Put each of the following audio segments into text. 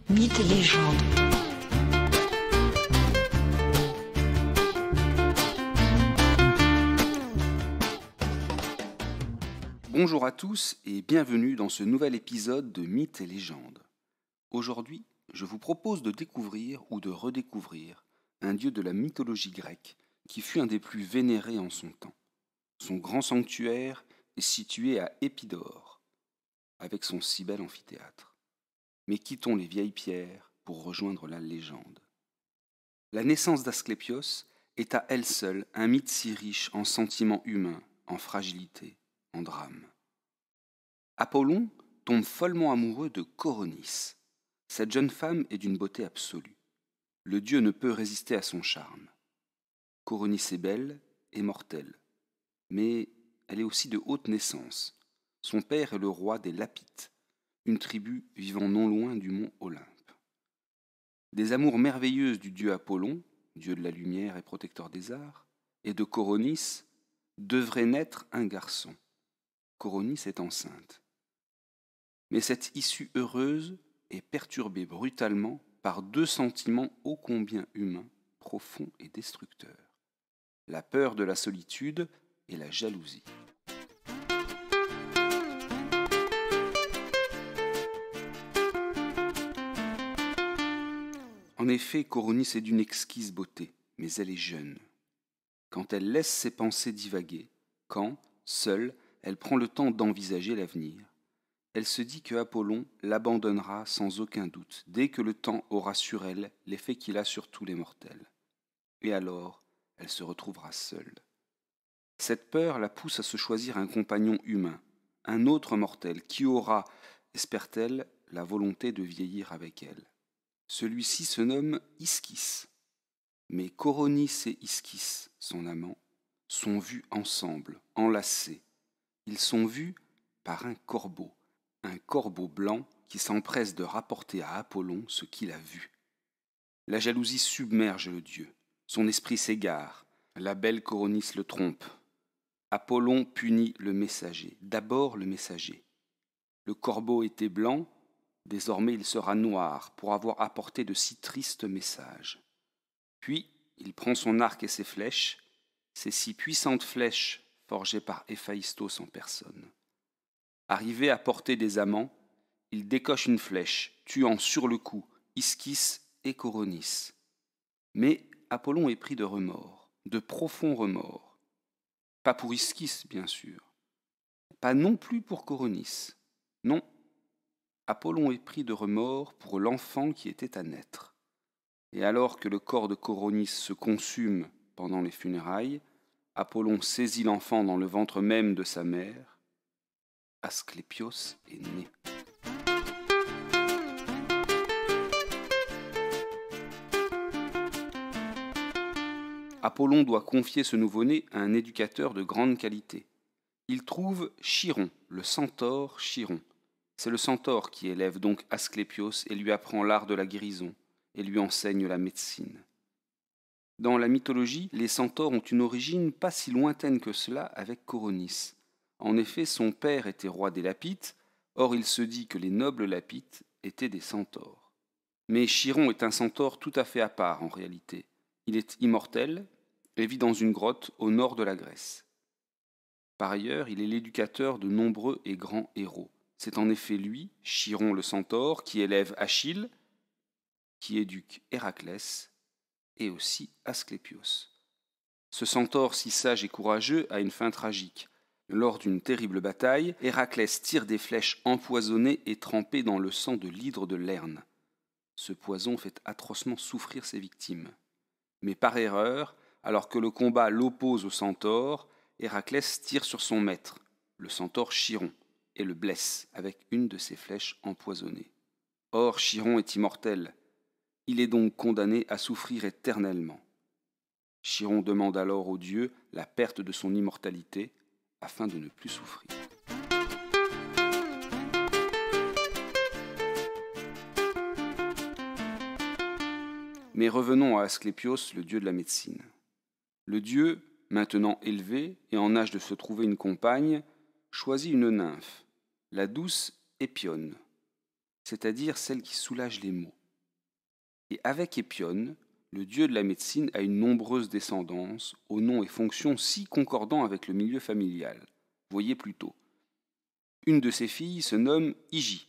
Mythes et légendes. Bonjour à tous et bienvenue dans ce nouvel épisode de Mythes et légendes. Aujourd'hui, je vous propose de découvrir ou de redécouvrir un dieu de la mythologie grecque qui fut un des plus vénérés en son temps. Son grand sanctuaire est situé à Épidore, avec son si bel amphithéâtre. Mais quittons les vieilles pierres pour rejoindre la légende. La naissance d'Asclépios est à elle seule un mythe si riche en sentiments humains, en fragilité, en drame. Apollon tombe follement amoureux de Coronis. Cette jeune femme est d'une beauté absolue. Le dieu ne peut résister à son charme. Coronis est belle et mortelle, mais elle est aussi de haute naissance. Son père est le roi des Lapites, une tribu vivant non loin du mont Olympe. Des amours merveilleuses du dieu Apollon, dieu de la lumière et protecteur des arts, et de Coronis, devrait naître un garçon. Coronis est enceinte. Mais cette issue heureuse est perturbée brutalement par deux sentiments ô combien humains, profonds et destructeurs. La peur de la solitude et la jalousie. En effet, Coronis est d'une exquise beauté, mais elle est jeune. Quand elle laisse ses pensées divaguer, quand, seule, elle prend le temps d'envisager l'avenir, elle se dit que Apollon l'abandonnera sans aucun doute dès que le temps aura sur elle l'effet qu'il a sur tous les mortels. Et alors, elle se retrouvera seule. Cette peur la pousse à se choisir un compagnon humain, un autre mortel qui aura, espère-t-elle, la volonté de vieillir avec elle. Celui-ci se nomme Ischys. Mais Coronis et Ischys, son amant, sont vus ensemble, enlacés. Ils sont vus par un corbeau blanc qui s'empresse de rapporter à Apollon ce qu'il a vu. La jalousie submerge le dieu. Son esprit s'égare. La belle Coronis le trompe. Apollon punit le messager, d'abord le messager. Le corbeau était blanc, désormais il sera noir pour avoir apporté de si tristes messages. Puis il prend son arc et ses flèches, ces si puissantes flèches forgées par Héphaïstos en personne. Arrivé à portée des amants, il décoche une flèche, tuant sur le coup Ischys et Coronis. Mais Apollon est pris de remords, de profonds remords. Pas pour Ischys, bien sûr. Pas non plus pour Coronis. Non. Apollon est pris de remords pour l'enfant qui était à naître. Et alors que le corps de Coronis se consume pendant les funérailles, Apollon saisit l'enfant dans le ventre même de sa mère. Asclépios est né. Apollon doit confier ce nouveau-né à un éducateur de grande qualité. Il trouve Chiron, le centaure Chiron. C'est le centaure qui élève donc Asclépios et lui apprend l'art de la guérison et lui enseigne la médecine. Dans la mythologie, les centaures ont une origine pas si lointaine que cela avec Coronis. En effet, son père était roi des Lapites, or il se dit que les nobles Lapites étaient des centaures. Mais Chiron est un centaure tout à fait à part en réalité. Il est immortel et vit dans une grotte au nord de la Grèce. Par ailleurs, il est l'éducateur de nombreux et grands héros. C'est en effet lui, Chiron le centaure, qui élève Achille, qui éduque Héraclès et aussi Asclépios. Ce centaure si sage et courageux a une fin tragique. Lors d'une terrible bataille, Héraclès tire des flèches empoisonnées et trempées dans le sang de l'hydre de Lerne. Ce poison fait atrocement souffrir ses victimes. Mais par erreur, alors que le combat l'oppose au centaure, Héraclès tire sur son maître, le centaure Chiron, et le blesse avec une de ses flèches empoisonnées. Or, Chiron est immortel. Il est donc condamné à souffrir éternellement. Chiron demande alors aux dieux la perte de son immortalité afin de ne plus souffrir. Mais revenons à Asclépios, le dieu de la médecine. Le dieu, maintenant élevé et en âge de se trouver une compagne, choisit une nymphe, la douce Épione. c'est-à-dire celle qui soulage les maux. Et avec Épione, le dieu de la médecine a une nombreuse descendance, aux noms et fonctions si concordants avec le milieu familial. Voyez plutôt. Une de ses filles se nomme Hygie.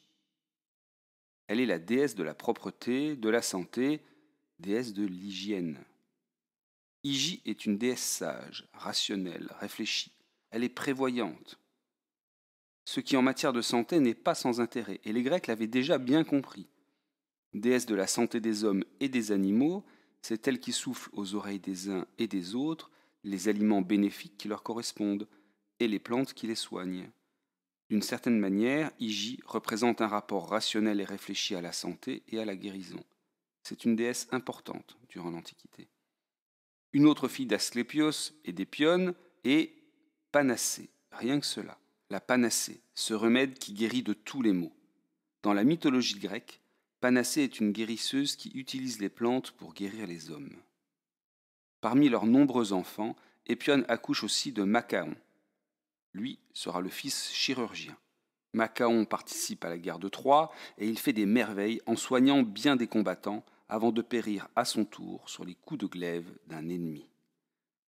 Elle est la déesse de la propreté, de la santé, déesse de l'hygiène. Hygie est une déesse sage, rationnelle, réfléchie. Elle est prévoyante. Ce qui en matière de santé n'est pas sans intérêt, et les Grecs l'avaient déjà bien compris. Déesse de la santé des hommes et des animaux, c'est elle qui souffle aux oreilles des uns et des autres les aliments bénéfiques qui leur correspondent et les plantes qui les soignent. D'une certaine manière, Hygie représente un rapport rationnel et réfléchi à la santé et à la guérison. C'est une déesse importante durant l'Antiquité. Une autre fille d'Asclépios et d'Épione est Panacée, rien que cela. La panacée, ce remède qui guérit de tous les maux. Dans la mythologie grecque, Panacée est une guérisseuse qui utilise les plantes pour guérir les hommes. Parmi leurs nombreux enfants, Épione accouche aussi de Macaon. Lui sera le fils chirurgien. Macaon participe à la guerre de Troie et il fait des merveilles en soignant bien des combattants avant de périr à son tour sur les coups de glaive d'un ennemi.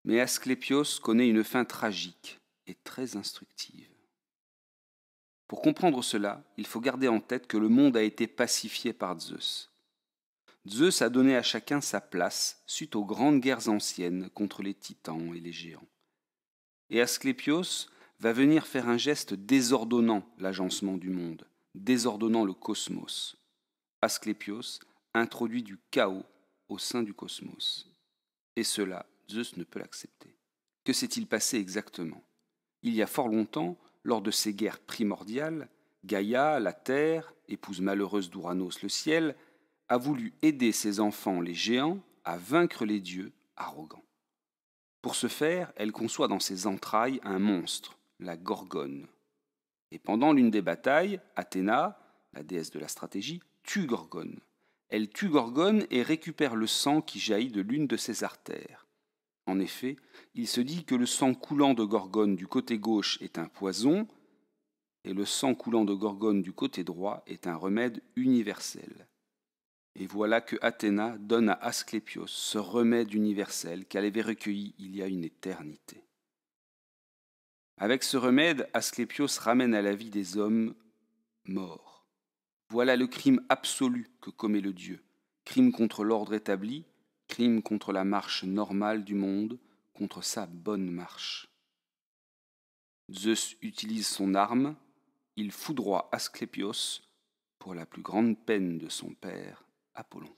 Mais Asclépios connaît une fin tragique et très instructive. Pour comprendre cela, il faut garder en tête que le monde a été pacifié par Zeus. Zeus a donné à chacun sa place suite aux grandes guerres anciennes contre les titans et les géants. Et Asclépios va venir faire un geste désordonnant l'agencement du monde, désordonnant le cosmos. Asclépios introduit du chaos au sein du cosmos. Et cela, Zeus ne peut l'accepter. Que s'est-il passé exactement? Il y a fort longtemps, lors de ces guerres primordiales, Gaïa, la terre, épouse malheureuse d'Ouranos le ciel, a voulu aider ses enfants, les géants, à vaincre les dieux arrogants. Pour ce faire, elle conçoit dans ses entrailles un monstre, la Gorgone. Et pendant l'une des batailles, Athéna, la déesse de la stratégie, tue Gorgone. Elle tue Gorgone et récupère le sang qui jaillit de l'une de ses artères. En effet, il se dit que le sang coulant de Gorgone du côté gauche est un poison, et le sang coulant de Gorgone du côté droit est un remède universel. Et voilà que Athéna donne à Asclépios ce remède universel qu'elle avait recueilli il y a une éternité. Avec ce remède, Asclépios ramène à la vie des hommes morts. Voilà le crime absolu que commet le dieu, crime contre l'ordre établi, crime contre la marche normale du monde, contre sa bonne marche. Zeus utilise son arme, il foudroie Asclépios pour la plus grande peine de son père, Apollon.